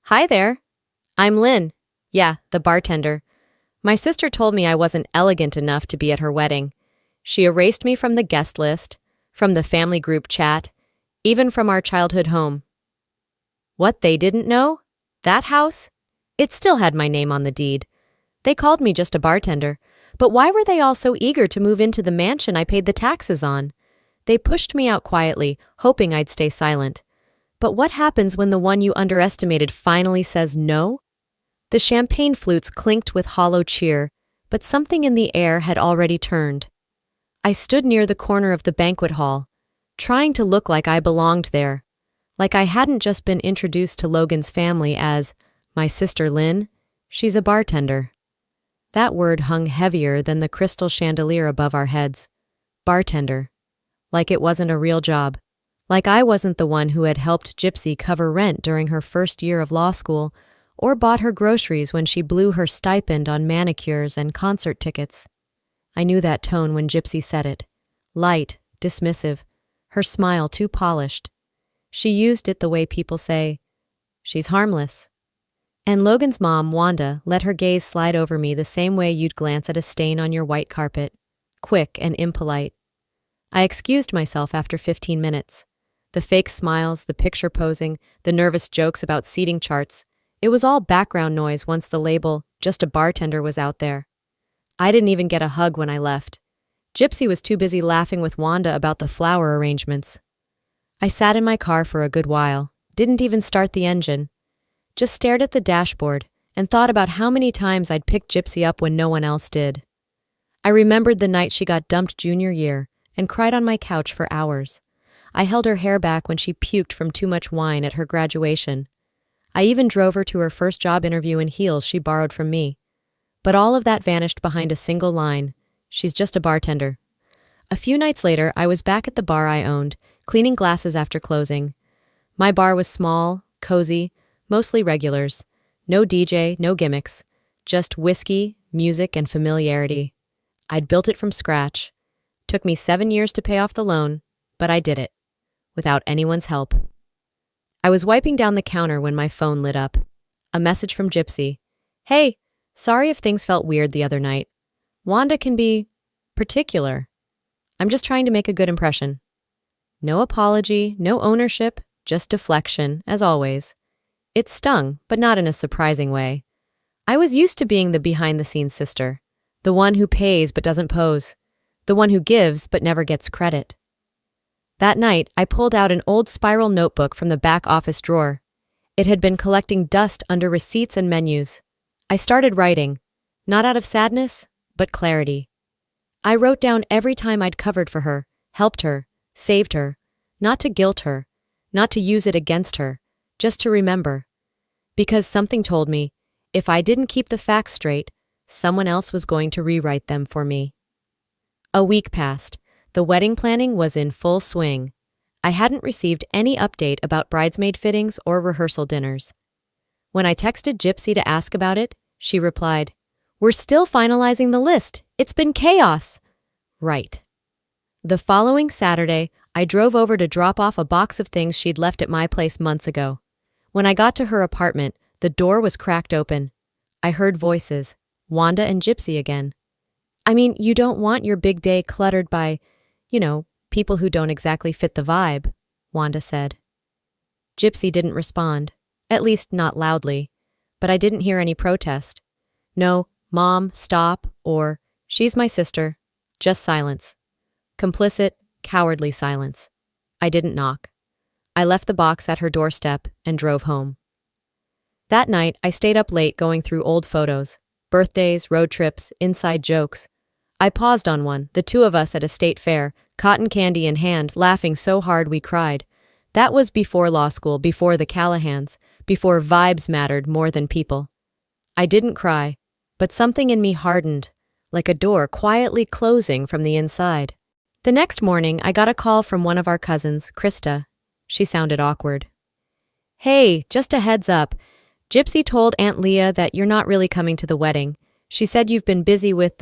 Hi there. I'm Lynn. Yeah, the bartender. My sister told me I wasn't elegant enough to be at her wedding. She erased me from the guest list, from the family group chat, even from our childhood home. What they didn't know? That house? It still had my name on the deed. They called me just a bartender, but why were they all so eager to move into the mansion I paid the taxes on? They pushed me out quietly, hoping I'd stay silent. But what happens when the one you underestimated finally says no? The champagne flutes clinked with hollow cheer, but something in the air had already turned. I stood near the corner of the banquet hall, trying to look like I belonged there, like I hadn't just been introduced to Logan's family as my sister Lynn. She's a bartender. That word hung heavier than the crystal chandelier above our heads. Bartender. Like it wasn't a real job. Like I wasn't the one who had helped Gypsy cover rent during her first year of law school, or bought her groceries when she blew her stipend on manicures and concert tickets. I knew that tone when Gypsy said it. Light, dismissive, her smile too polished. She used it the way people say, "She's harmless." And Logan's mom, Wanda, let her gaze slide over me the same way you'd glance at a stain on your white carpet. Quick and impolite. I excused myself after 15 minutes. The fake smiles, the picture posing, the nervous jokes about seating charts. It was all background noise once the label, just a bartender, was out there. I didn't even get a hug when I left. Gypsy was too busy laughing with Wanda about the flower arrangements. I sat in my car for a good while, didn't even start the engine. Just stared at the dashboard and thought about how many times I'd picked Gypsy up when no one else did. I remembered the night she got dumped junior year and cried on my couch for hours. I held her hair back when she puked from too much wine at her graduation. I even drove her to her first job interview in heels she borrowed from me. But all of that vanished behind a single line. She's just a bartender. A few nights later, I was back at the bar I owned, cleaning glasses after closing. My bar was small, cozy, mostly regulars. No DJ, no gimmicks. Just whiskey, music, and familiarity. I'd built it from scratch. Took me 7 years to pay off the loan, but I did it. Without anyone's help. I was wiping down the counter when my phone lit up. A message from Gypsy. "Hey, sorry if things felt weird the other night. Wanda can be particular. I'm just trying to make a good impression." No apology, no ownership, just deflection, as always. It stung, but not in a surprising way. I was used to being the behind-the-scenes sister, the one who pays but doesn't pose, the one who gives but never gets credit. That night, I pulled out an old spiral notebook from the back office drawer. It had been collecting dust under receipts and menus. I started writing, not out of sadness, but clarity. I wrote down every time I'd covered for her, helped her, saved her, not to guilt her, not to use it against her, just to remember. Because something told me, if I didn't keep the facts straight, someone else was going to rewrite them for me. A week passed. The wedding planning was in full swing. I hadn't received any update about bridesmaid fittings or rehearsal dinners. When I texted Gypsy to ask about it, she replied, "We're still finalizing the list. It's been chaos." Right. The following Saturday, I drove over to drop off a box of things she'd left at my place months ago. When I got to her apartment, the door was cracked open. I heard voices, Wanda and Gypsy again. I mean, you don't want your big day cluttered by, people who don't exactly fit the vibe, Wanda said. Gypsy didn't respond, at least not loudly, but I didn't hear any protest. No, "Mom, stop," or "She's my sister," just silence. Complicit, cowardly silence. I didn't knock. I left the box at her doorstep and drove home. That night, I stayed up late going through old photos, birthdays, road trips, inside jokes. I paused on one, the two of us at a state fair, cotton candy in hand, laughing so hard we cried. That was before law school, before the Callahans, before vibes mattered more than people. I didn't cry, but something in me hardened, like a door quietly closing from the inside. The next morning, I got a call from one of our cousins, Krista. She sounded awkward. "Hey, just a heads up. Gypsy told Aunt Leah that you're not really coming to the wedding. She said you've been busy with,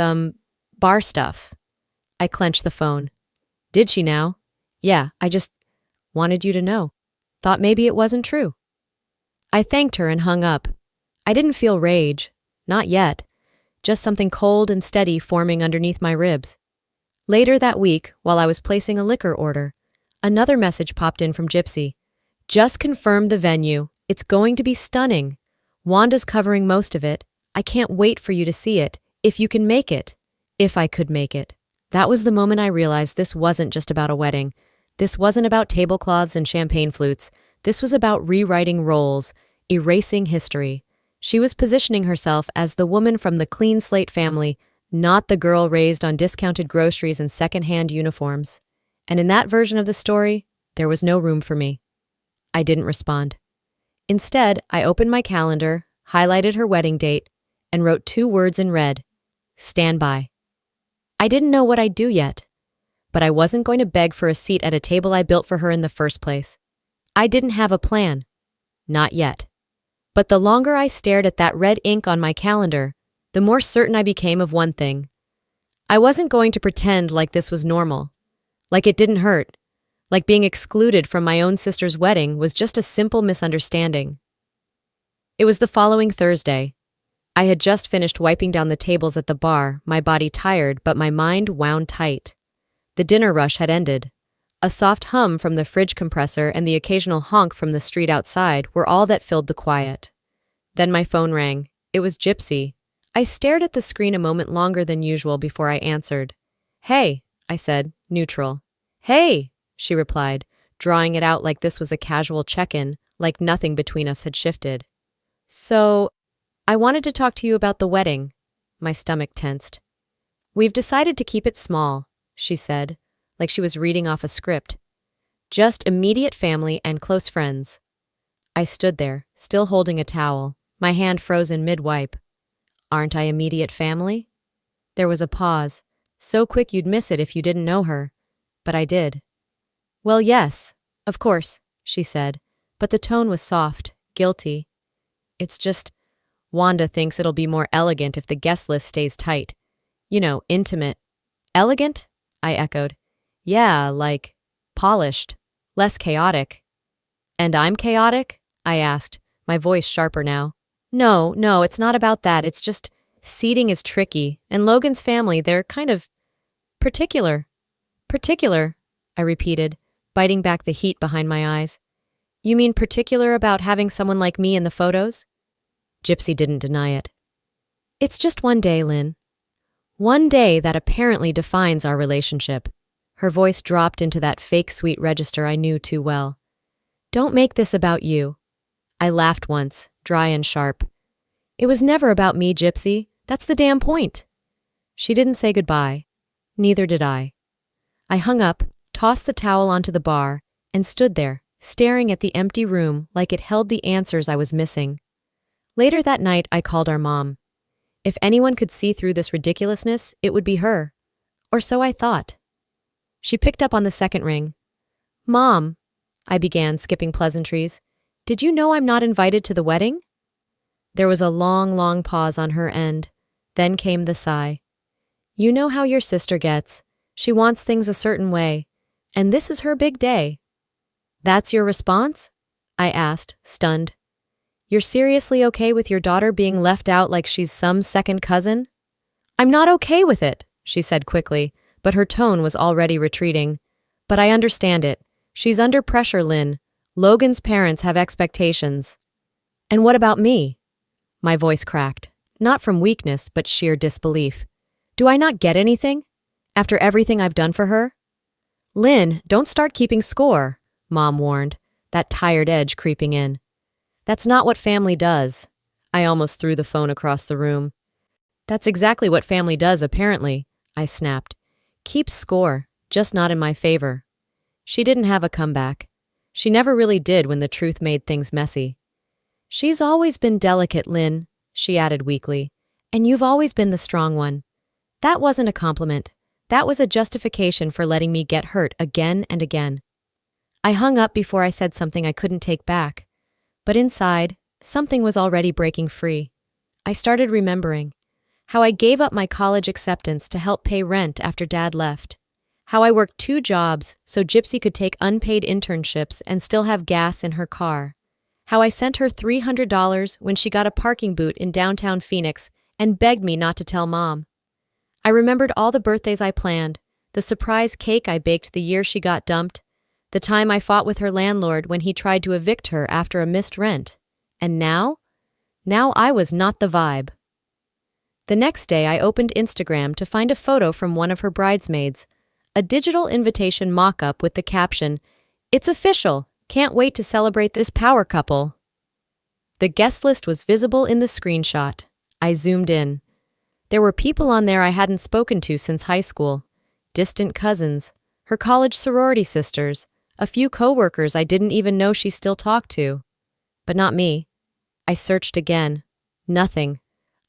bar stuff." I clenched the phone. "Did she now?" "Yeah, I just wanted you to know. Thought maybe it wasn't true." I thanked her and hung up. I didn't feel rage. Not yet. Just something cold and steady forming underneath my ribs. Later that week, while I was placing a liquor order, another message popped in from Gypsy. Just confirmed the venue. It's going to be stunning. Wanda's covering most of it. I can't wait for you to see it. If you can make it. If I could make it. That was the moment I realized this wasn't just about a wedding. This wasn't about tablecloths and champagne flutes. This was about rewriting roles, erasing history. She was positioning herself as the woman from the clean slate family, not the girl raised on discounted groceries and second-hand uniforms. And in that version of the story, there was no room for me. I didn't respond. Instead, I opened my calendar, highlighted her wedding date, and wrote 2 words in red: stand by. I didn't know what I'd do yet, but I wasn't going to beg for a seat at a table I built for her in the first place. I didn't have a plan. Not yet. But the longer I stared at that red ink on my calendar, the more certain I became of one thing. I wasn't going to pretend like this was normal, like it didn't hurt, like being excluded from my own sister's wedding was just a simple misunderstanding. It was the following Thursday. I had just finished wiping down the tables at the bar, my body tired but my mind wound tight. The dinner rush had ended. A soft hum from the fridge compressor and the occasional honk from the street outside were all that filled the quiet. Then my phone rang. It was Gypsy. I stared at the screen a moment longer than usual before I answered. "Hey," I said, neutral. "Hey," she replied, drawing it out like this was a casual check-in, like nothing between us had shifted. "So, I wanted to talk to you about the wedding." My stomach tensed. "We've decided to keep it small," she said, like she was reading off a script. "Just immediate family and close friends." I stood there, still holding a towel, my hand frozen mid-wipe. Aren't I immediate family? There was a pause, so quick you'd miss it if you didn't know her. But I did. "Well, yes, of course," she said, but the tone was soft, guilty. "It's just, Wanda thinks it'll be more elegant if the guest list stays tight. You know, intimate." "Elegant?" I echoed. "Yeah, like, polished, less chaotic." "And I'm chaotic?" I asked, my voice sharper now. No, it's not about that. It's just, seating is tricky, and Logan's family, they're kind of particular." "Particular," I repeated, biting back the heat behind my eyes. "You mean particular about having someone like me in the photos?" Gypsy didn't deny it. "It's just one day, Lynn. One day that apparently defines our relationship." Her voice dropped into that fake sweet register I knew too well. "Don't make this about you." I laughed once, dry and sharp. "It was never about me, Gypsy. That's the damn point." She didn't say goodbye. Neither did I. I hung up, tossed the towel onto the bar, and stood there, staring at the empty room like it held the answers I was missing. Later that night, I called our mom. If anyone could see through this ridiculousness, it would be her. Or so I thought. She picked up on the second ring. "Mom," I began, skipping pleasantries, "did you know I'm not invited to the wedding?" There was a long pause on her end. Then came the sigh. "You know how your sister gets. She wants things a certain way. And this is her big day." "That's your response?" I asked, stunned. "You're seriously okay with your daughter being left out like she's some second cousin?" "I'm not okay with it," she said quickly, but her tone was already retreating. "But I understand it. She's under pressure, Lynn. Logan's parents have expectations." "And what about me?" My voice cracked, not from weakness but sheer disbelief. "Do I not get anything? After everything I've done for her?" "Lynn, don't start keeping score," Mom warned, that tired edge creeping in. "That's not what family does." I almost threw the phone across the room. "That's exactly what family does, apparently," I snapped. "Keeps score, just not in my favor." She didn't have a comeback. She never really did when the truth made things messy. "She's always been delicate, Lynn," she added weakly, "and you've always been the strong one." That wasn't a compliment. That was a justification for letting me get hurt again and again. I hung up before I said something I couldn't take back. But inside, something was already breaking free. I started remembering how I gave up my college acceptance to help pay rent after Dad left. How I worked 2 jobs so Gypsy could take unpaid internships and still have gas in her car. How I sent her $300 when she got a parking boot in downtown Phoenix and begged me not to tell Mom. I remembered all the birthdays I planned, the surprise cake I baked the year she got dumped, the time I fought with her landlord when he tried to evict her after a missed rent. And now? Now I was not the vibe. The next day I opened Instagram to find a photo from one of her bridesmaids, a digital invitation mock-up with the caption, "It's official! Can't wait to celebrate this power couple." The guest list was visible in the screenshot. I zoomed in. There were people on there I hadn't spoken to since high school. Distant cousins, her college sorority sisters, a few coworkers I didn't even know she still talked to. But not me. I searched again. Nothing.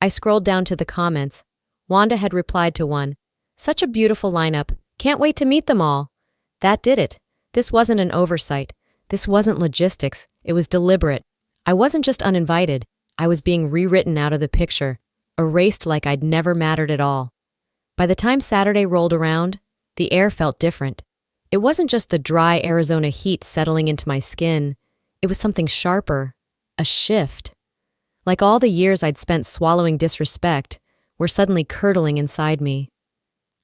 I scrolled down to the comments. Wanda had replied to one. "Such a beautiful lineup. Can't wait to meet them all." That did it. This wasn't an oversight. This wasn't logistics. It was deliberate. I wasn't just uninvited. I was being rewritten out of the picture, erased like I'd never mattered at all. By the time Saturday rolled around, the air felt different. It wasn't just the dry Arizona heat settling into my skin. It was something sharper. A shift. Like all the years I'd spent swallowing disrespect were suddenly curdling inside me.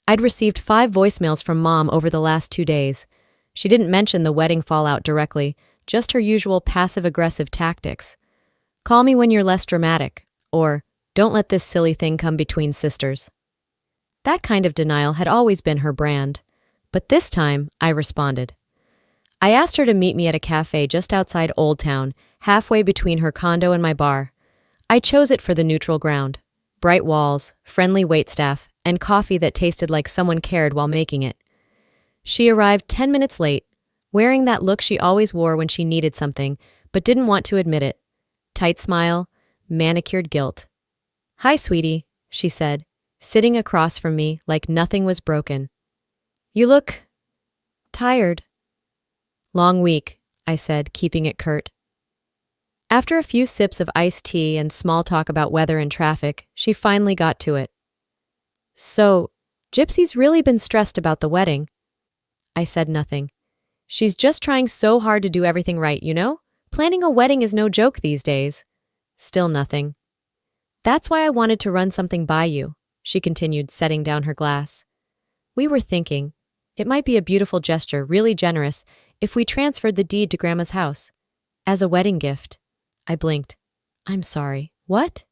I'd received 5 voicemails from Mom over the last 2 days. She didn't mention the wedding fallout directly, just her usual passive-aggressive tactics. "Call me when you're less dramatic," or "Don't let this silly thing come between sisters." That kind of denial had always been her brand. But this time, I responded. I asked her to meet me at a cafe just outside Old Town, halfway between her condo and my bar. I chose it for the neutral ground. Bright walls, friendly waitstaff, and coffee that tasted like someone cared while making it. She arrived 10 minutes late, wearing that look she always wore when she needed something, but didn't want to admit it. Tight smile, manicured guilt. "Hi, sweetie," she said, sitting across from me like nothing was broken. "You look tired." "Long week," I said, keeping it curt. After a few sips of iced tea and small talk about weather and traffic, she finally got to it. "So, Gypsy's really been stressed about the wedding." I said nothing. "She's just trying so hard to do everything right, you know? Planning a wedding is no joke these days." Still nothing. "That's why I wanted to run something by you," she continued, setting down her glass. "We were thinking, it might be a beautiful gesture, really generous, if we transferred the deed to Grandma's house. As a wedding gift." I blinked. "I'm sorry. What?"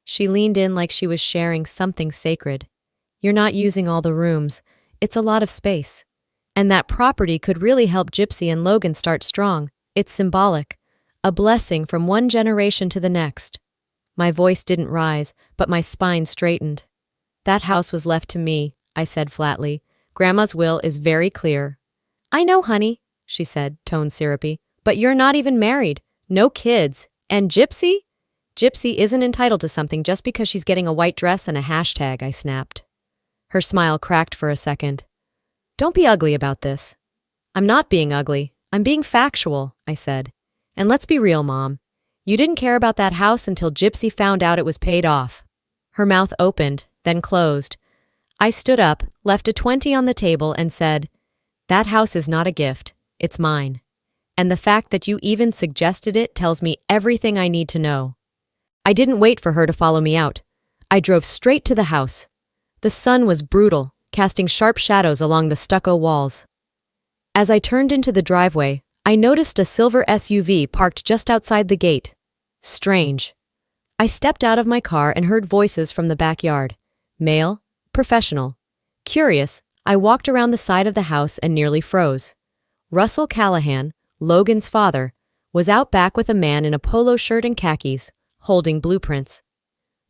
She leaned in like she was sharing something sacred. "You're not using all the rooms. It's a lot of space. And that property could really help Gypsy and Logan start strong. It's symbolic. A blessing from one generation to the next." My voice didn't rise, but my spine straightened. "That house was left to me," I said flatly. "Grandma's will is very clear." "I know, honey," she said, tone syrupy, "but you're not even married. No kids. And Gypsy? Gypsy isn't entitled to something just because she's getting a white dress and a hashtag," I snapped. Her smile cracked for a second. "Don't be ugly about this." "I'm not being ugly. I'm being factual," I said. "And let's be real, Mom. You didn't care about that house until Gypsy found out it was paid off." Her mouth opened, then closed. I stood up, left a 20 on the table, and said, "That house is not a gift. It's mine. And the fact that you even suggested it tells me everything I need to know." I didn't wait for her to follow me out. I drove straight to the house. The sun was brutal, casting sharp shadows along the stucco walls. As I turned into the driveway, I noticed a silver SUV parked just outside the gate. Strange. I stepped out of my car and heard voices from the backyard. Male, professional. Curious, I walked around the side of the house and nearly froze. Russell Callahan, Logan's father, was out back with a man in a polo shirt and khakis, holding blueprints.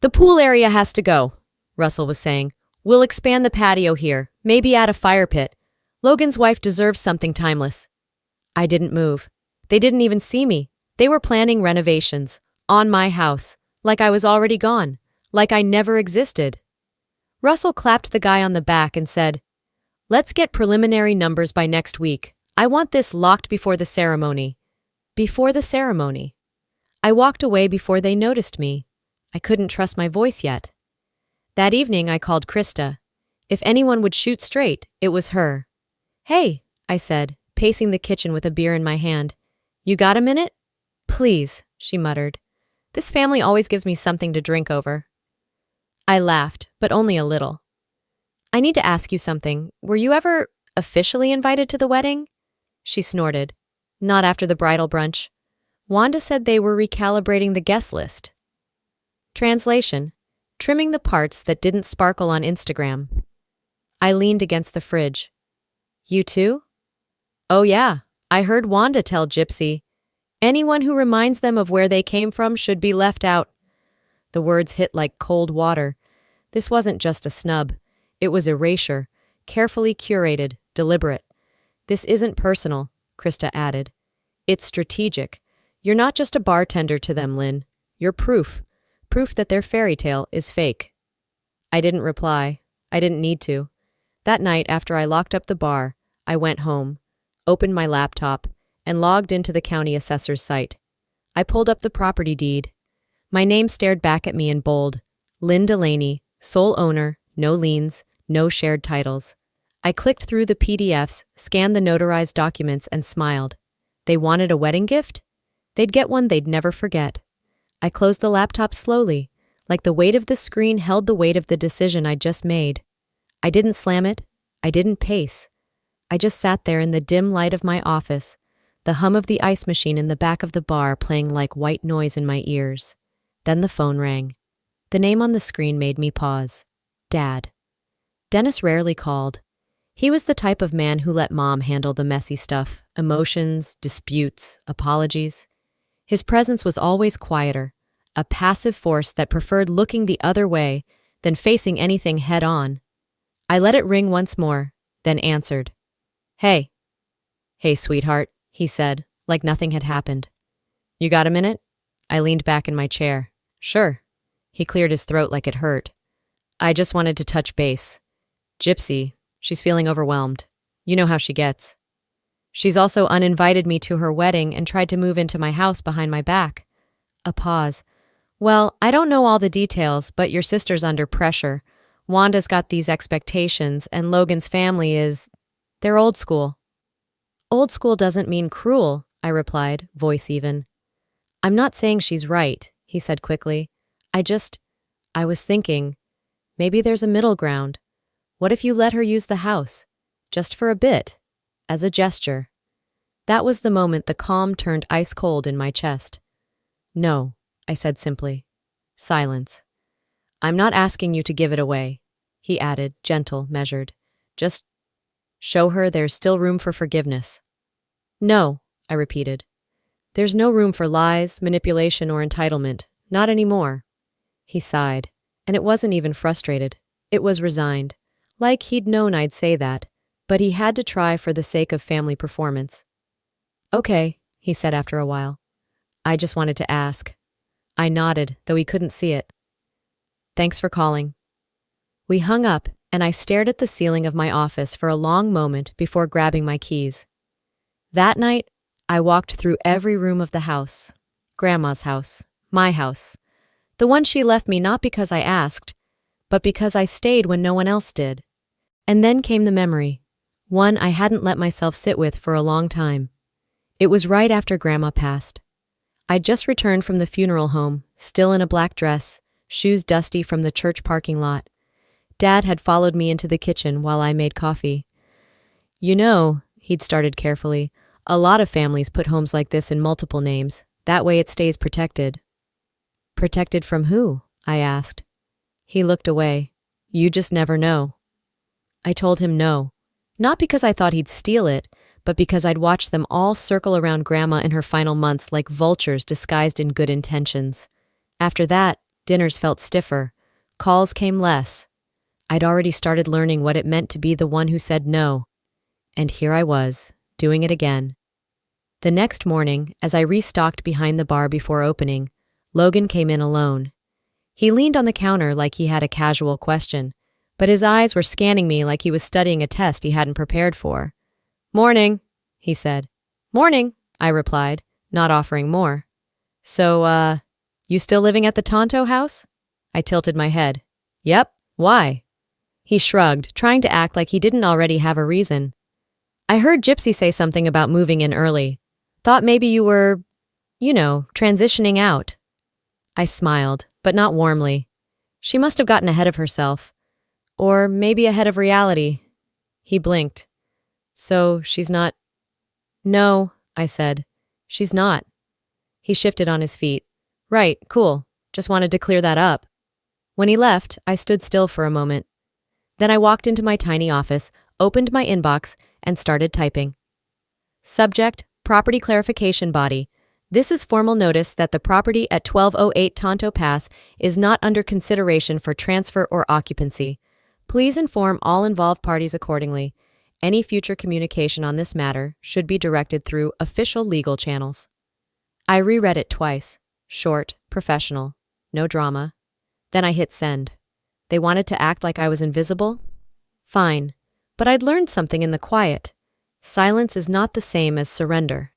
"The pool area has to go," Russell was saying. "We'll expand the patio here, maybe add a fire pit. Logan's wife deserves something timeless." I didn't move. They didn't even see me. They were planning renovations, on my house, like I was already gone, like I never existed. Russell clapped the guy on the back and said, "Let's get preliminary numbers by next week. I want this locked before the ceremony." Before the ceremony. I walked away before they noticed me. I couldn't trust my voice yet. That evening I called Krista. If anyone would shoot straight, it was her. "Hey," I said, pacing the kitchen with a beer in my hand. "You got a minute?" Please, she muttered. This family always gives me something to drink over. I laughed, but only a little. I need to ask you something. Were you ever officially invited to the wedding? She snorted. Not after the bridal brunch. Wanda said they were recalibrating the guest list. Translation: trimming the parts that didn't sparkle on Instagram. I leaned against the fridge. You too? Oh yeah, I heard Wanda tell Gypsy. Anyone who reminds them of where they came from should be left out. The words hit like cold water. This wasn't just a snub. It was erasure, carefully curated, deliberate. This isn't personal, Krista added. It's strategic. You're not just a bartender to them, Lynn. You're proof. Proof that their fairy tale is fake. I didn't reply. I didn't need to. That night, after I locked up the bar, I went home, opened my laptop, and logged into the county assessor's site. I pulled up the property deed. My name stared back at me in bold. Lynn Delaney, sole owner, no liens, no shared titles. I clicked through the PDFs, scanned the notarized documents, and smiled. They wanted a wedding gift? They'd get one they'd never forget. I closed the laptop slowly, like the weight of the screen held the weight of the decision I'd just made. I didn't slam it. I didn't pace. I just sat there in the dim light of my office, the hum of the ice machine in the back of the bar playing like white noise in my ears. Then the phone rang. The name on the screen made me pause. Dad. Dennis rarely called. He was the type of man who let Mom handle the messy stuff, emotions, disputes, apologies. His presence was always quieter, a passive force that preferred looking the other way than facing anything head-on. I let it ring once more, then answered. Hey. Hey, sweetheart, he said, like nothing had happened. You got a minute? I leaned back in my chair. Sure. He cleared his throat like it hurt. I just wanted to touch base. Gypsy, she's feeling overwhelmed. You know how she gets. She's also uninvited me to her wedding and tried to move into my house behind my back. A pause. Well, I don't know all the details, but your sister's under pressure. Wanda's got these expectations, and Logan's family is... they're old school. Old school doesn't mean cruel, I replied, voice even. I'm not saying she's right, he said quickly. I was thinking, maybe there's a middle ground. What if you let her use the house? Just for a bit. As a gesture. That was the moment the calm turned ice cold in my chest. No, I said simply. Silence. I'm not asking you to give it away, he added, gentle, measured. Just show her there's still room for forgiveness. No, I repeated. There's no room for lies, manipulation, or entitlement. Not anymore. He sighed, and it wasn't even frustrated. It was resigned. Like he'd known I'd say that, but he had to try for the sake of family performance. Okay, he said after a while. I just wanted to ask. I nodded, though he couldn't see it. Thanks for calling. We hung up, and I stared at the ceiling of my office for a long moment before grabbing my keys. That night, I walked through every room of the house. Grandma's house. My house. The one she left me not because I asked, but because I stayed when no one else did. And then came the memory. One I hadn't let myself sit with for a long time. It was right after Grandma passed. I'd just returned from the funeral home, still in a black dress, shoes dusty from the church parking lot. Dad had followed me into the kitchen while I made coffee. You know, he'd started carefully, a lot of families put homes like this in multiple names. That way it stays protected. Protected from who? I asked. He looked away. You just never know. I told him no. Not because I thought he'd steal it, but because I'd watched them all circle around Grandma in her final months like vultures disguised in good intentions. After that, dinners felt stiffer. Calls came less. I'd already started learning what it meant to be the one who said no. And here I was, doing it again. The next morning, as I restocked behind the bar before opening, Logan came in alone. He leaned on the counter like he had a casual question, but his eyes were scanning me like he was studying a test he hadn't prepared for. Morning, he said. Morning, I replied, not offering more. So, you still living at the Tonto house? I tilted my head. Yep, why? He shrugged, trying to act like he didn't already have a reason. I heard Gypsy say something about moving in early. Thought maybe you were Transitioning out. I smiled, but not warmly. She must have gotten ahead of herself. Or maybe ahead of reality. He blinked. So, she's not… No, I said. She's not. He shifted on his feet. Right, cool. Just wanted to clear that up. When he left, I stood still for a moment. Then I walked into my tiny office, opened my inbox, and started typing. Subject, property clarification body. This is formal notice that the property at 1208 Tonto Pass is not under consideration for transfer or occupancy. Please inform all involved parties accordingly. Any future communication on this matter should be directed through official legal channels. I reread it twice. Short, professional, no drama. Then I hit send. They wanted to act like I was invisible? Fine. But I'd learned something in the quiet. Silence is not the same as surrender.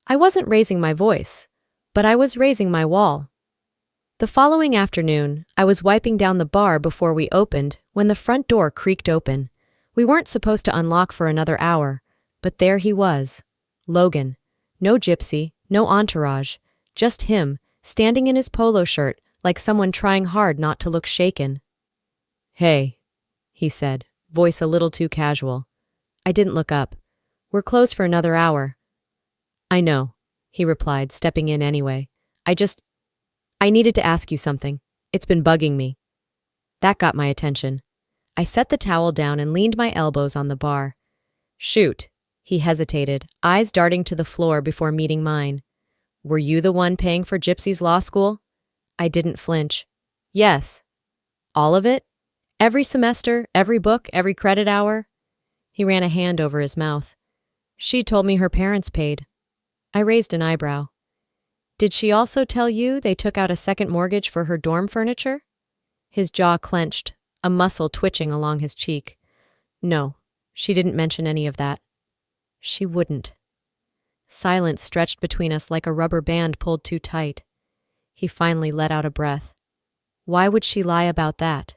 I wasn't raising my voice, but I was raising my wall. The following afternoon, I was wiping down the bar before we opened when the front door creaked open. We weren't supposed to unlock for another hour, but there he was. Logan. No gypsy, no entourage. Just him, standing in his polo shirt like someone trying hard not to look shaken. Hey, he said, voice a little too casual. I didn't look up. We're closed for another hour. I know, he replied, stepping in anyway. I needed to ask you something. It's been bugging me. That got my attention. I set the towel down and leaned my elbows on the bar. Shoot, he hesitated, eyes darting to the floor before meeting mine. Were you the one paying for Gypsy's law school? I didn't flinch. Yes. All of it? Every semester, every book, every credit hour? He ran a hand over his mouth. She told me her parents paid. I raised an eyebrow. Did she also tell you they took out a second mortgage for her dorm furniture? His jaw clenched, a muscle twitching along his cheek. No, she didn't mention any of that. She wouldn't. Silence stretched between us like a rubber band pulled too tight. He finally let out a breath. Why would she lie about that?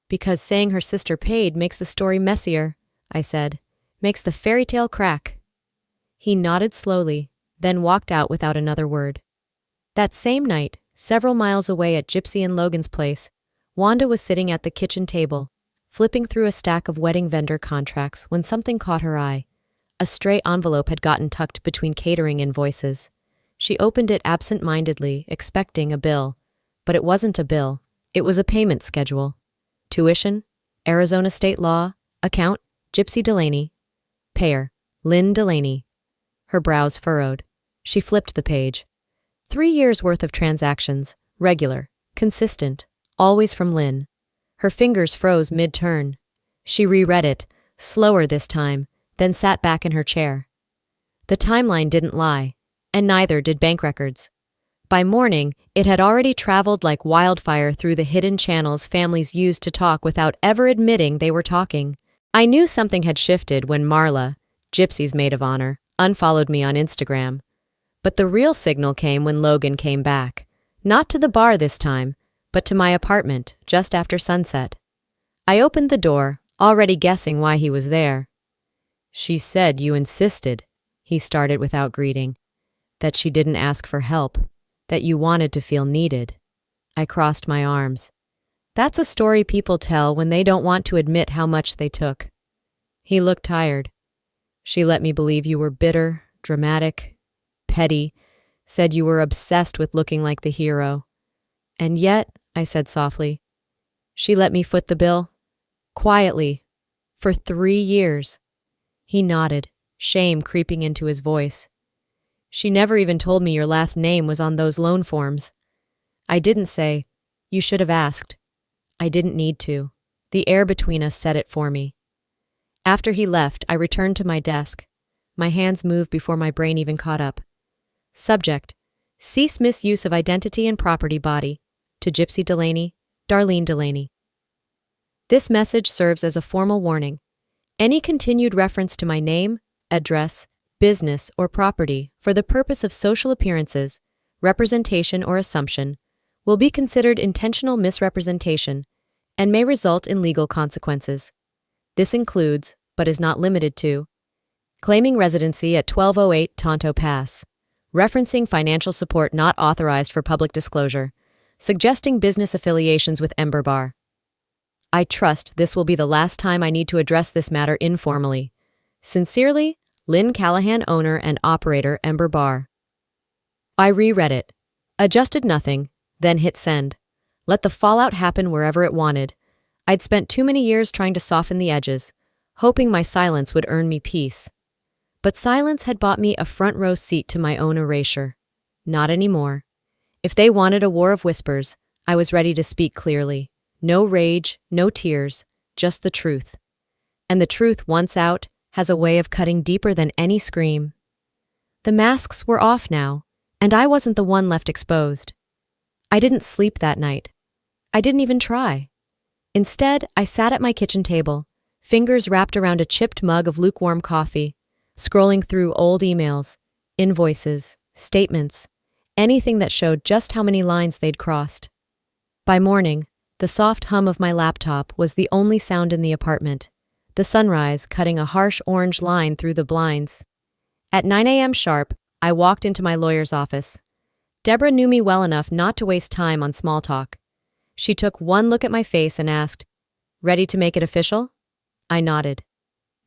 Because saying her sister paid makes the story messier, I said. Makes the fairy tale crack. He nodded slowly, then walked out without another word. That same night, several miles away at Gypsy and Logan's place, Wanda was sitting at the kitchen table, flipping through a stack of wedding vendor contracts when something caught her eye. A stray envelope had gotten tucked between catering invoices. She opened it absent-mindedly, expecting a bill. But it wasn't a bill. It was a payment schedule. Tuition, Arizona state law, account, Gypsy Delaney. Payer, Lynn Delaney. Her brows furrowed. She flipped the page. 3 years' worth of transactions, regular, consistent, always from Lynn. Her fingers froze mid-turn. She reread it, slower this time, then sat back in her chair. The timeline didn't lie, and neither did bank records. By morning, it had already traveled like wildfire through the hidden channels families used to talk without ever admitting they were talking. I knew something had shifted when Marla, Gypsy's maid of honor, unfollowed me on Instagram. But the real signal came when Logan came back. Not to the bar this time, but to my apartment just after sunset. I opened the door, already guessing why he was there. She said you insisted, he started without greeting. That she didn't ask for help, that you wanted to feel needed. I crossed my arms. That's a story people tell when they don't want to admit how much they took. He looked tired. She let me believe you were bitter, dramatic, petty, said you were obsessed with looking like the hero. And yet, I said softly, she let me foot the bill. Quietly. For 3 years. He nodded, shame creeping into his voice. She never even told me your last name was on those loan forms. I didn't say, you should have asked. I didn't need to. The air between us said it for me. After he left, I returned to my desk. My hands moved before my brain even caught up. Subject: cease misuse of identity and property body. To Gypsy Delaney, Darlene Delaney. This message serves as a formal warning. Any continued reference to my name, address, business, or property for the purpose of social appearances, representation, or assumption will be considered intentional misrepresentation and may result in legal consequences. This includes, but is not limited to, claiming residency at 1208 Tonto Pass, referencing financial support not authorized for public disclosure, suggesting business affiliations with Ember Bar. I trust this will be the last time I need to address this matter informally. Sincerely, Lynn Callahan, owner and operator, Ember Bar. I reread it, adjusted nothing, then hit send. Let the fallout happen wherever it wanted. I'd spent too many years trying to soften the edges, hoping my silence would earn me peace. But silence had bought me a front-row seat to my own erasure. Not anymore. If they wanted a war of whispers, I was ready to speak clearly. No rage, no tears, just the truth. And the truth, once out, has a way of cutting deeper than any scream. The masks were off now, and I wasn't the one left exposed. I didn't sleep that night. I didn't even try. Instead, I sat at my kitchen table, fingers wrapped around a chipped mug of lukewarm coffee, scrolling through old emails, invoices, statements, anything that showed just how many lines they'd crossed. By morning, the soft hum of my laptop was the only sound in the apartment, the sunrise cutting a harsh orange line through the blinds. At 9 a.m. sharp, I walked into my lawyer's office. Deborah knew me well enough not to waste time on small talk. She took one look at my face and asked, "Ready to make it official?" I nodded.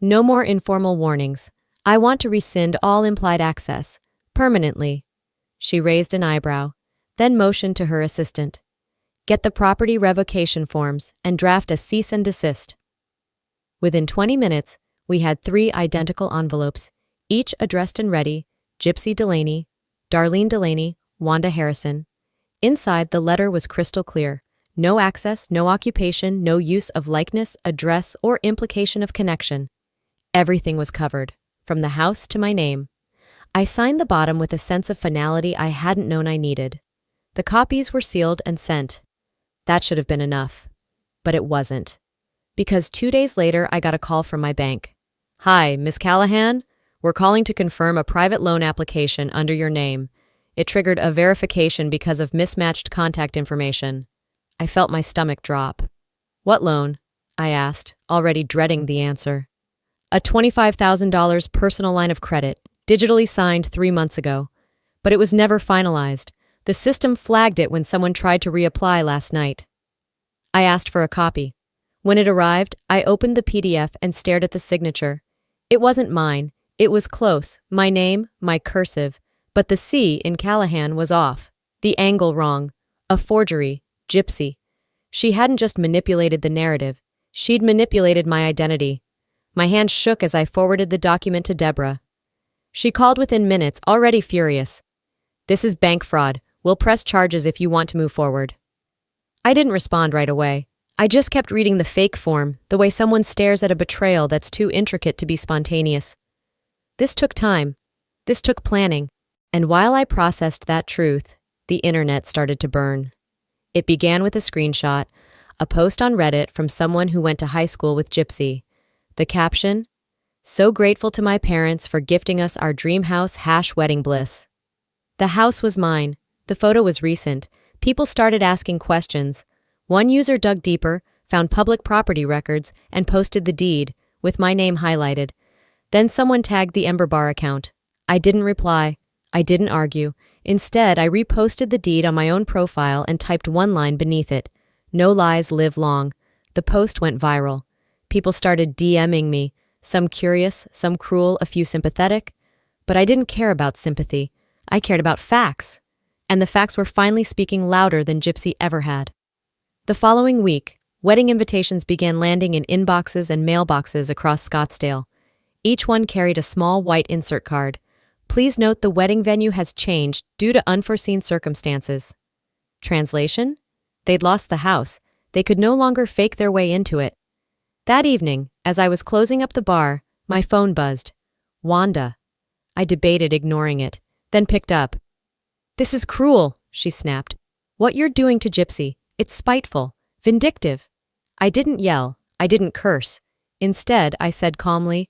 "No more informal warnings. I want to rescind all implied access, permanently." She raised an eyebrow, then motioned to her assistant. "Get the property revocation forms and draft a cease and desist." Within 20 minutes, we had 3 identical envelopes, each addressed and ready: Gypsy Delaney, Darlene Delaney, Wanda Harrison. Inside, the letter was crystal clear. No access, no occupation, no use of likeness, address, or implication of connection. Everything was covered, from the house to my name. I signed the bottom with a sense of finality I hadn't known I needed. The copies were sealed and sent. That should have been enough. But it wasn't. Because 2 days later, I got a call from my bank. "Hi, Miss Callahan. We're calling to confirm a private loan application under your name. It triggered a verification because of mismatched contact information." I felt my stomach drop. "What loan?" I asked, already dreading the answer. "A $25,000 personal line of credit, digitally signed 3 months ago. But it was never finalized. The system flagged it when someone tried to reapply last night." I asked for a copy. When it arrived, I opened the PDF and stared at the signature. It wasn't mine. It was close, my name, my cursive, but the C in Callahan was off, the angle wrong, a forgery, Gypsy. She hadn't just manipulated the narrative, she'd manipulated my identity. My hand shook as I forwarded the document to Deborah. She called within minutes, already furious. "This is bank fraud. We'll press charges if you want to move forward." I didn't respond right away. I just kept reading the fake form, the way someone stares at a betrayal that's too intricate to be spontaneous. This took time. This took planning. And while I processed that truth, the internet started to burn. It began with a screenshot, a post on Reddit from someone who went to high school with Gypsy. The caption, "So grateful to my parents for gifting us our dream house # wedding bliss." The house was mine. The photo was recent. People started asking questions. One user dug deeper, found public property records, and posted the deed, with my name highlighted. Then someone tagged the Ember Bar account. I didn't reply. I didn't argue. Instead, I reposted the deed on my own profile and typed one line beneath it. "No lies live long." The post went viral. People started DMing me, some curious, some cruel, a few sympathetic. But I didn't care about sympathy. I cared about facts. And the facts were finally speaking louder than Gypsy ever had. The following week, wedding invitations began landing in inboxes and mailboxes across Scottsdale. Each one carried a small white insert card. "Please note the wedding venue has changed due to unforeseen circumstances." Translation? They'd lost the house. They could no longer fake their way into it. That evening, as I was closing up the bar, my phone buzzed. Wanda. I debated ignoring it, then picked up. "This is cruel," she snapped. "What you're doing to Gypsy, it's spiteful, vindictive." I didn't yell. I didn't curse. Instead, I said calmly,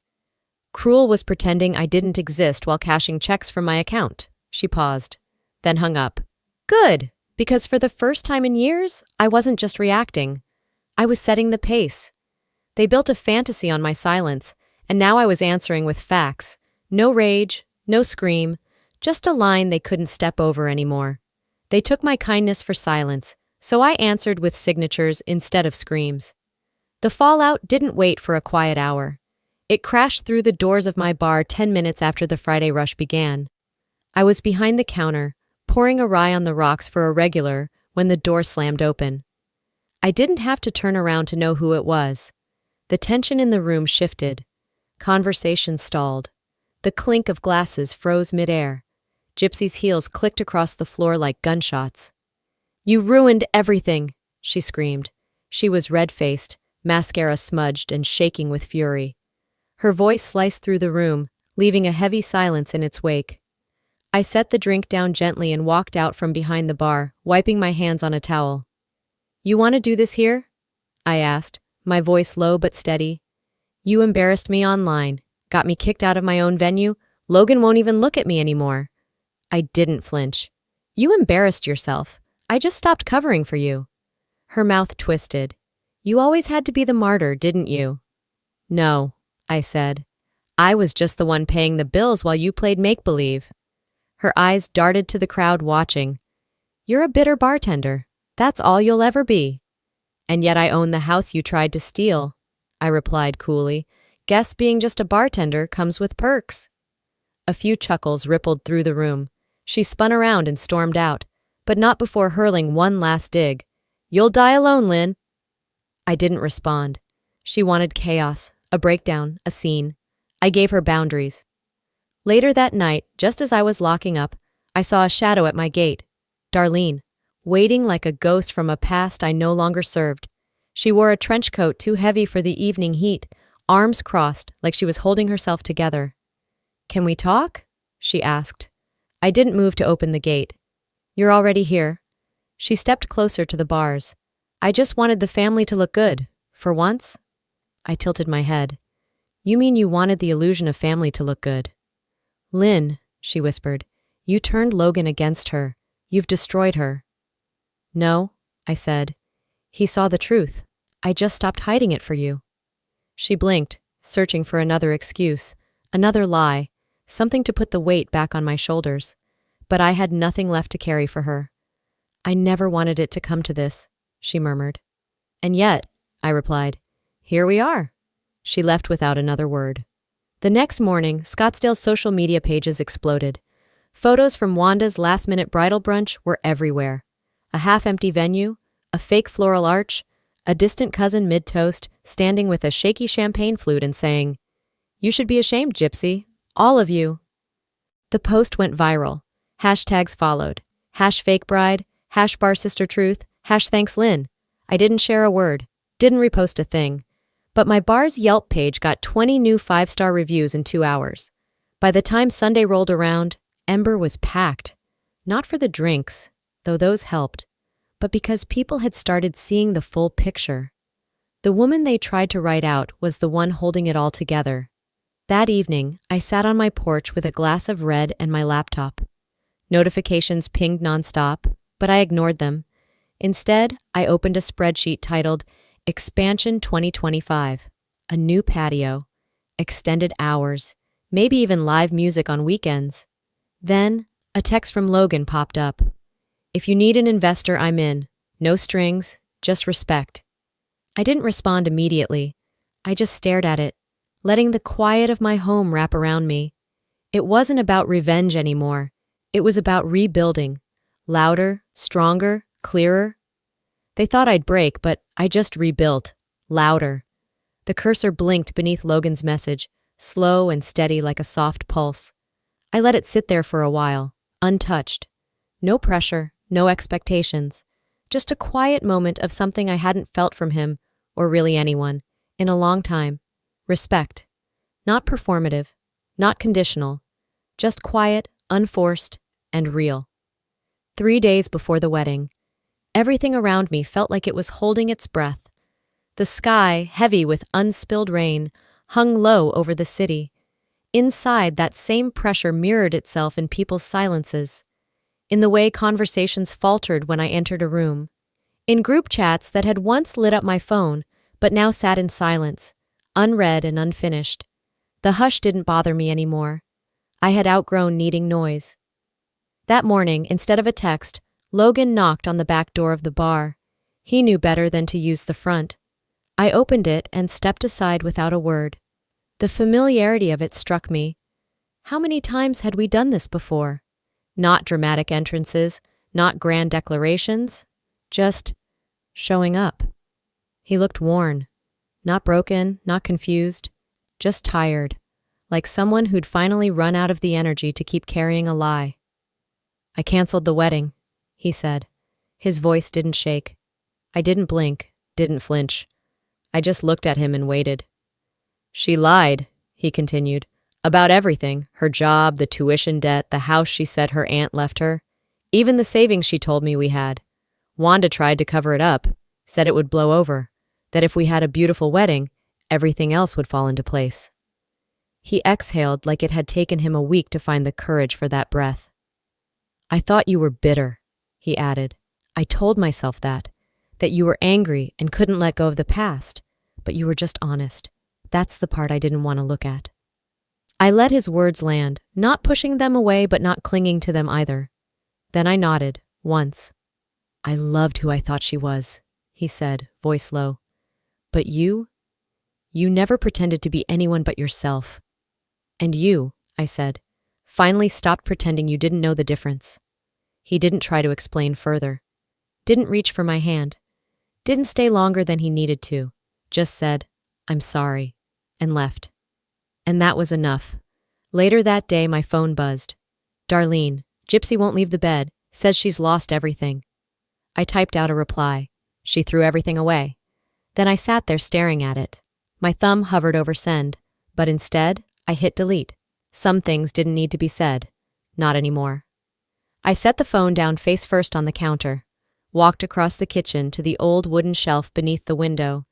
"Cruel was pretending I didn't exist while cashing checks from my account." She paused, then hung up. Good, because for the first time in years, I wasn't just reacting. I was setting the pace. They built a fantasy on my silence, and now I was answering with facts. No rage, no scream, Just a line they couldn't step over anymore. They took my kindness for silence, so I answered with signatures instead of screams. The fallout didn't wait for a quiet hour. It crashed through the doors of my bar 10 minutes after the Friday rush began. I was behind the counter, pouring a rye on the rocks for a regular, when the door slammed open. I didn't have to turn around to know who it was. The tension in the room shifted. Conversation stalled. The clink of glasses froze midair. Gypsy's heels clicked across the floor like gunshots. "You ruined everything," she screamed. She was red-faced, mascara smudged and shaking with fury. Her voice sliced through the room, leaving a heavy silence in its wake. I set the drink down gently and walked out from behind the bar, wiping my hands on a towel. "You want to do this here?" I asked, my voice low but steady. "You embarrassed me online, got me kicked out of my own venue. Logan won't even look at me anymore." I didn't flinch. "You embarrassed yourself. I just stopped covering for you." Her mouth twisted. "You always had to be the martyr, didn't you?" "No," I said. "I was just the one paying the bills while you played make-believe." Her eyes darted to the crowd watching. "You're a bitter bartender. That's all you'll ever be." "And yet I own the house you tried to steal," I replied coolly. "Guess being just a bartender comes with perks." A few chuckles rippled through the room. She spun around and stormed out, but not before hurling one last dig. "You'll die alone, Lynn." I didn't respond. She wanted chaos, a breakdown, a scene. I gave her boundaries. Later that night, just as I was locking up, I saw a shadow at my gate. Darlene, waiting like a ghost from a past I no longer served. She wore a trench coat too heavy for the evening heat, arms crossed like she was holding herself together. "Can we talk?" she asked. I didn't move to open the gate. "You're already here." She stepped closer to the bars. "I just wanted the family to look good, for once." I tilted my head. "You mean you wanted the illusion of family to look good?" "Lynn," she whispered, "you turned Logan against her. You've destroyed her." "No," I said. "He saw the truth. I just stopped hiding it for you." She blinked, searching for another excuse, another lie, something to put the weight back on my shoulders. But I had nothing left to carry for her. "I never wanted it to come to this," she murmured. "And yet," I replied, "here we are." She left without another word. The next morning, Scottsdale's social media pages exploded. Photos from Wanda's last-minute bridal brunch were everywhere. A half-empty venue, a fake floral arch, a distant cousin mid-toast standing with a shaky champagne flute and saying, "You should be ashamed, Gypsy. All of you." The post went viral. Hashtags followed. #fakebride, #barsistertruth, #thankslynn. I didn't share a word, didn't repost a thing. But my bar's Yelp page got 20 new 5-star reviews in 2 hours. By the time Sunday rolled around, Ember was packed. Not for the drinks, though those helped, but because people had started seeing the full picture. The woman they tried to write out was the one holding it all together. That evening, I sat on my porch with a glass of red and my laptop. Notifications pinged nonstop, but I ignored them. Instead, I opened a spreadsheet titled Expansion 2025, a new patio, extended hours, maybe even live music on weekends. Then, a text from Logan popped up. "If you need an investor, I'm in. No strings, just respect." I didn't respond immediately. I just stared at it, letting the quiet of my home wrap around me. It wasn't about revenge anymore. It was about rebuilding. Louder, stronger, clearer. They thought I'd break, but I just rebuilt. Louder. The cursor blinked beneath Logan's message, slow and steady like a soft pulse. I let it sit there for a while, untouched. No pressure, no expectations. Just a quiet moment of something I hadn't felt from him, or really anyone, in a long time. Respect. Not performative, not conditional. Just quiet, unforced, and real. 3 days before the wedding, everything around me felt like it was holding its breath. The sky, heavy with unspilled rain, hung low over the city. Inside, that same pressure mirrored itself in people's silences, in the way conversations faltered when I entered a room, in group chats that had once lit up my phone, but now sat in silence, unread and unfinished. The hush didn't bother me anymore. I had outgrown needing noise. That morning, instead of a text, Logan knocked on the back door of the bar. He knew better than to use the front. I opened it and stepped aside without a word. The familiarity of it struck me. How many times had we done this before? Not dramatic entrances, not grand declarations, just showing up. He looked worn, not broken, not confused, just tired, like someone who'd finally run out of the energy to keep carrying a lie. "I canceled the wedding," he said. His voice didn't shake. I didn't blink, didn't flinch. I just looked at him and waited. "She lied," he continued, "about everything, her job, the tuition debt, the house she said her aunt left her, even the savings she told me we had. Wanda tried to cover it up, said it would blow over, that if we had a beautiful wedding, everything else would fall into place." He exhaled like it had taken him a week to find the courage for that breath. "I thought you were bitter," he added. "I told myself that you were angry and couldn't let go of the past, but you were just honest. That's the part I didn't want to look at." I let his words land, not pushing them away but not clinging to them either. Then I nodded, once. "I loved who I thought she was," he said, voice low. "But you never pretended to be anyone but yourself. And you," I said, "finally stopped pretending you didn't know the difference." He didn't try to explain further. Didn't reach for my hand. Didn't stay longer than he needed to. Just said, "I'm sorry," and left. And that was enough. Later that day, my phone buzzed. "Darlene, Gypsy won't leave the bed, says she's lost everything." I typed out a reply. She threw everything away. Then I sat there staring at it. My thumb hovered over send, but instead, I hit delete. Some things didn't need to be said. Not anymore. I set the phone down face first on the counter, walked across the kitchen to the old wooden shelf beneath the window.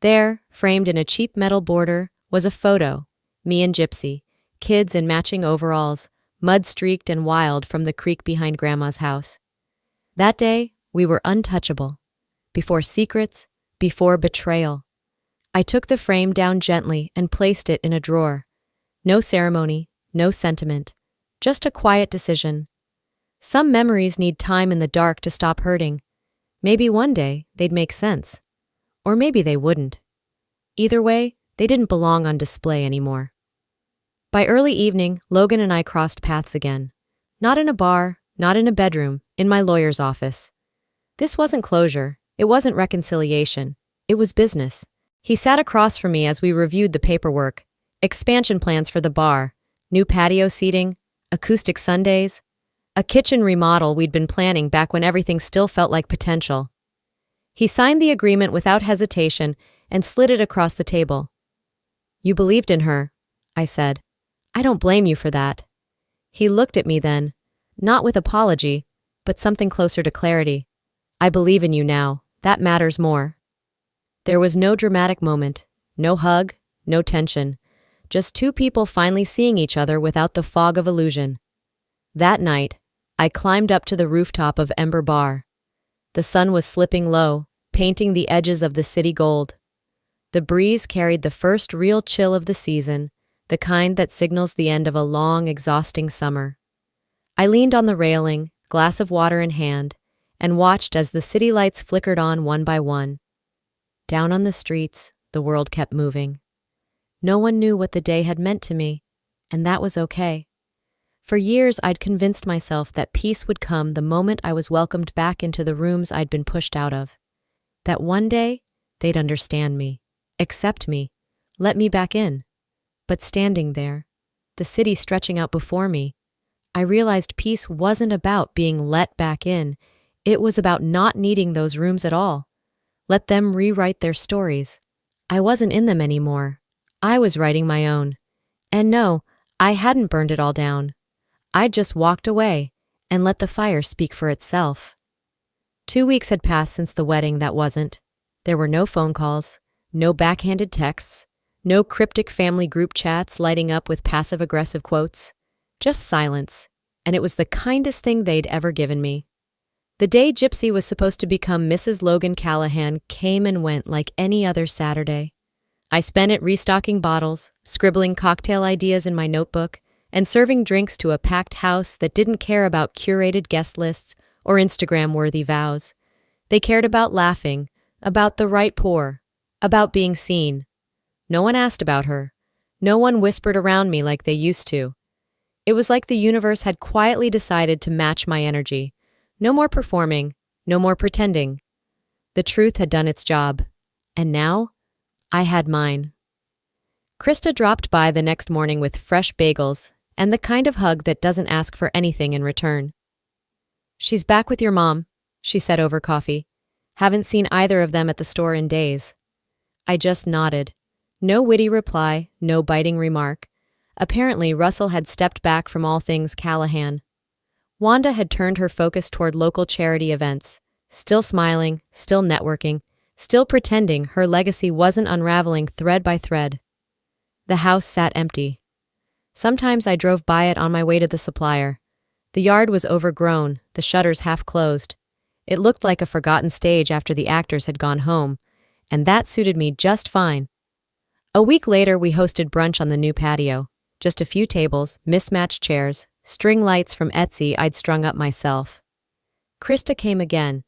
There, framed in a cheap metal border, was a photo, me and Gypsy, kids in matching overalls, mud-streaked and wild from the creek behind Grandma's house. That day, we were untouchable. Before secrets, before betrayal. I took the frame down gently and placed it in a drawer. No ceremony, no sentiment, just a quiet decision. Some memories need time in the dark to stop hurting. Maybe one day they'd make sense. Or maybe they wouldn't. Either way, they didn't belong on display anymore. By early evening, Logan and I crossed paths again. Not in a bar, not in a bedroom, in my lawyer's office. This wasn't closure. It wasn't reconciliation. It was business. He sat across from me as we reviewed the paperwork. Expansion plans for the bar, new patio seating, acoustic Sundays, a kitchen remodel we'd been planning back when everything still felt like potential. He signed the agreement without hesitation and slid it across the table. "You believed in her," I said. "I don't blame you for that." He looked at me then, not with apology, but something closer to clarity. "I believe in you now. That matters more." There was no dramatic moment, no hug, no tension, just two people finally seeing each other without the fog of illusion. That night, I climbed up to the rooftop of Ember Bar. The sun was slipping low, painting the edges of the city gold. The breeze carried the first real chill of the season, the kind that signals the end of a long, exhausting summer. I leaned on the railing, glass of water in hand, and watched as the city lights flickered on one by one. Down on the streets, the world kept moving. No one knew what the day had meant to me, and that was okay. For years, I'd convinced myself that peace would come the moment I was welcomed back into the rooms I'd been pushed out of. That one day, they'd understand me, accept me, let me back in. But standing there, the city stretching out before me, I realized peace wasn't about being let back in. It was about not needing those rooms at all. Let them rewrite their stories. I wasn't in them anymore. I was writing my own. And no, I hadn't burned it all down. I'd just walked away and let the fire speak for itself. 2 weeks had passed since the wedding that wasn't. There were no phone calls, no backhanded texts, no cryptic family group chats lighting up with passive-aggressive quotes. Just silence, and it was the kindest thing they'd ever given me. The day Gypsy was supposed to become Mrs. Logan Callahan came and went like any other Saturday. I spent it restocking bottles, scribbling cocktail ideas in my notebook, and serving drinks to a packed house that didn't care about curated guest lists or Instagram-worthy vows. They cared about laughing, about the right pour, about being seen. No one asked about her. No one whispered around me like they used to. It was like the universe had quietly decided to match my energy. No more performing, no more pretending. The truth had done its job. And now, I had mine. Krista dropped by the next morning with fresh bagels and the kind of hug that doesn't ask for anything in return. "She's back with your mom," she said over coffee. "Haven't seen either of them at the store in days." I just nodded. No witty reply, no biting remark. Apparently, Russell had stepped back from all things Callahan. Wanda had turned her focus toward local charity events, still smiling, still networking, still pretending her legacy wasn't unraveling thread by thread. The house sat empty. Sometimes I drove by it on my way to the supplier. The yard was overgrown, the shutters half closed. It looked like a forgotten stage after the actors had gone home, and that suited me just fine. A week later, we hosted brunch on the new patio. Just a few tables, mismatched chairs, string lights from Etsy I'd strung up myself. Krista came again,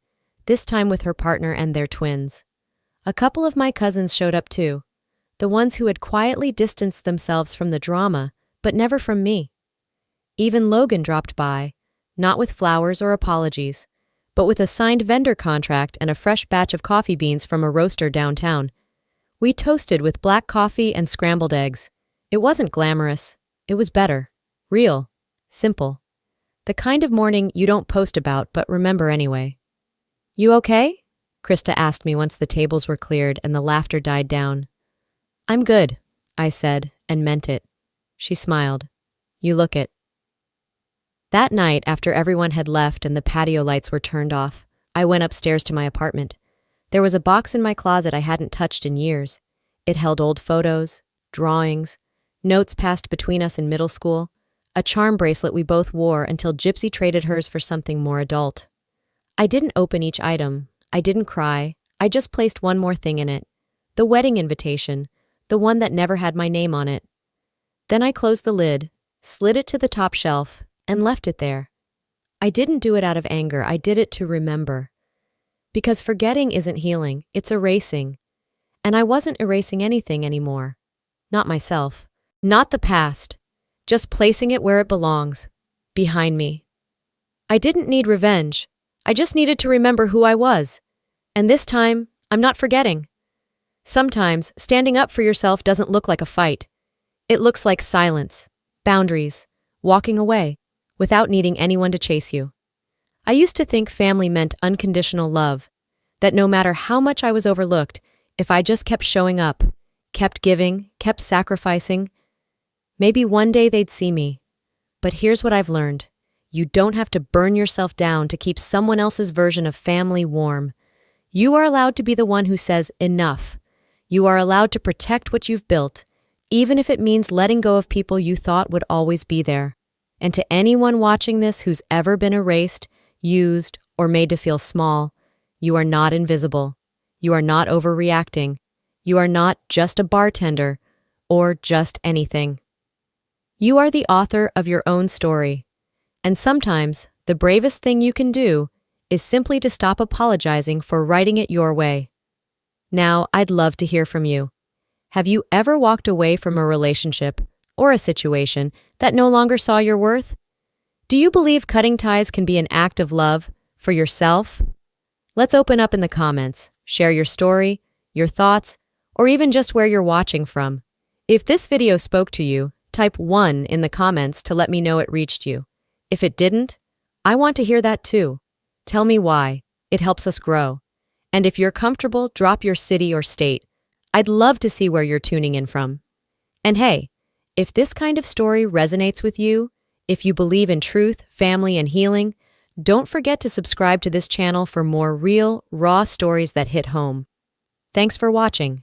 this time with her partner and their twins. A couple of my cousins showed up too, the ones who had quietly distanced themselves from the drama, but never from me. Even Logan dropped by, not with flowers or apologies, but with a signed vendor contract and a fresh batch of coffee beans from a roaster downtown. We toasted with black coffee and scrambled eggs. It wasn't glamorous. It was better. Real. Simple. The kind of morning you don't post about but remember anyway. "You okay?" Krista asked me once the tables were cleared and the laughter died down. "I'm good," I said, and meant it. She smiled. "You look it." That night, after everyone had left and the patio lights were turned off, I went upstairs to my apartment. There was a box in my closet I hadn't touched in years. It held old photos, drawings, notes passed between us in middle school, a charm bracelet we both wore until Gypsy traded hers for something more adult. I didn't open each item. I didn't cry. I just placed one more thing in it. The wedding invitation, the one that never had my name on it. Then I closed the lid, slid it to the top shelf, and left it there. I didn't do it out of anger. I did it to remember. Because forgetting isn't healing, it's erasing. And I wasn't erasing anything anymore. Not myself. Not the past. Just placing it where it belongs. Behind me. I didn't need revenge. I just needed to remember who I was. And this time, I'm not forgetting. Sometimes, standing up for yourself doesn't look like a fight. It looks like silence, boundaries, walking away, without needing anyone to chase you. I used to think family meant unconditional love, that no matter how much I was overlooked, if I just kept showing up, kept giving, kept sacrificing, maybe one day they'd see me. But here's what I've learned. You don't have to burn yourself down to keep someone else's version of family warm. You are allowed to be the one who says enough. You are allowed to protect what you've built, even if it means letting go of people you thought would always be there. And to anyone watching this who's ever been erased, used, or made to feel small, you are not invisible. You are not overreacting. You are not just a bartender or just anything. You are the author of your own story. And sometimes, the bravest thing you can do is simply to stop apologizing for writing it your way. Now, I'd love to hear from you. Have you ever walked away from a relationship or a situation that no longer saw your worth? Do you believe cutting ties can be an act of love for yourself? Let's open up in the comments, share your story, your thoughts, or even just where you're watching from. If this video spoke to you, type 1 in the comments to let me know it reached you. If it didn't, I want to hear that too. Tell me why. It helps us grow. And if you're comfortable, drop your city or state. I'd love to see where you're tuning in from. And hey, if this kind of story resonates with you, if you believe in truth, family, and healing, don't forget to subscribe to this channel for more real, raw stories that hit home. Thanks for watching.